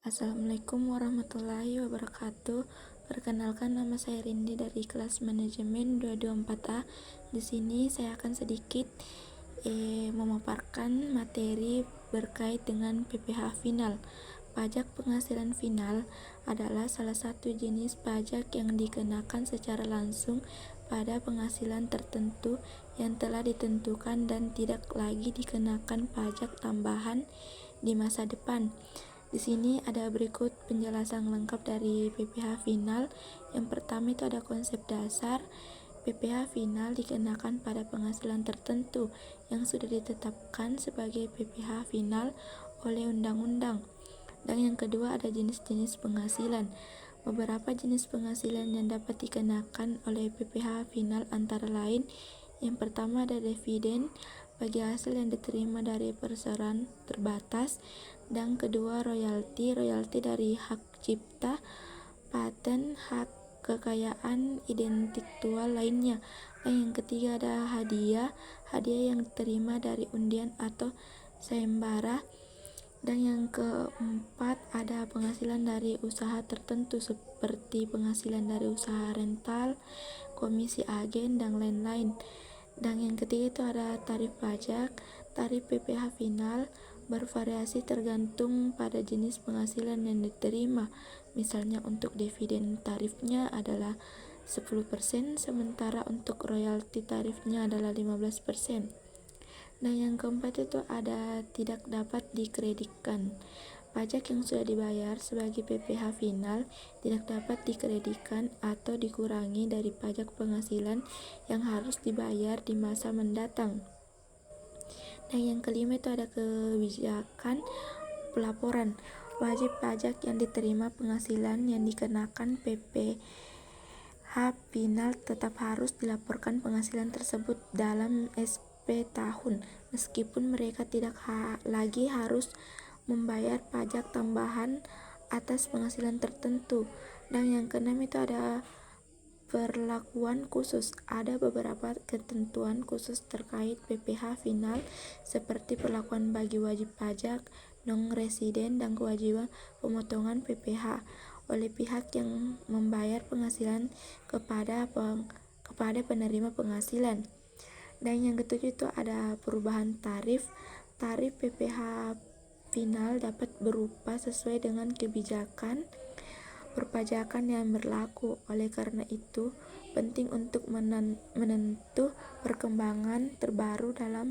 Assalamualaikum warahmatullahi wabarakatuh. Perkenalkan, nama saya Rindi dari kelas manajemen 224A. Di sini saya akan sedikit memaparkan materi berkait dengan PPh final. Pajak penghasilan final adalah salah satu jenis pajak yang dikenakan secara langsung pada penghasilan tertentu yang telah ditentukan dan tidak lagi dikenakan pajak tambahan di masa depan. Di sini ada berikut penjelasan lengkap dari PPh final. Yang pertama itu ada konsep dasar. PPh final dikenakan pada penghasilan tertentu yang sudah ditetapkan sebagai PPh final oleh undang-undang. Dan yang kedua ada jenis-jenis penghasilan. Beberapa jenis penghasilan yang dapat dikenakan oleh PPh final antara lain: yang pertama ada dividen bagi hasil yang diterima dari perseroan terbatas, dan kedua royalti dari hak cipta, paten, hak kekayaan intelektual lainnya. Dan yang ketiga ada hadiah yang diterima dari undian atau sayembara. Dan yang keempat ada penghasilan dari usaha tertentu seperti penghasilan dari usaha rental, komisi agen, dan lain-lain. Dan yang ketiga itu ada tarif pajak. Tarif PPh final bervariasi tergantung pada jenis penghasilan yang diterima. Misalnya untuk dividen tarifnya adalah 10%, sementara untuk royalti tarifnya adalah 15%. Nah, yang keempat itu ada tidak dapat dikreditkan. Pajak yang sudah dibayar sebagai PPh final tidak dapat dikreditkan atau dikurangi dari pajak penghasilan yang harus dibayar di masa mendatang. Nah, yang kelima itu ada kebijakan pelaporan. Wajib pajak yang diterima penghasilan yang dikenakan PPh final tetap harus dilaporkan penghasilan tersebut dalam SP tahun, meskipun mereka tidak lagi harus membayar pajak tambahan atas penghasilan tertentu. Dan yang keenam itu ada perlakuan khusus. Ada beberapa ketentuan khusus terkait PPh final, seperti perlakuan bagi wajib pajak non-residen dan kewajiban pemotongan PPh oleh pihak yang membayar penghasilan kepada penerima penghasilan. Dan yang ketujuh itu ada perubahan tarif. Tarif PPh final dapat berubah sesuai dengan kebijakan perpajakan yang berlaku. Oleh karena itu, penting untuk menentu perkembangan terbaru dalam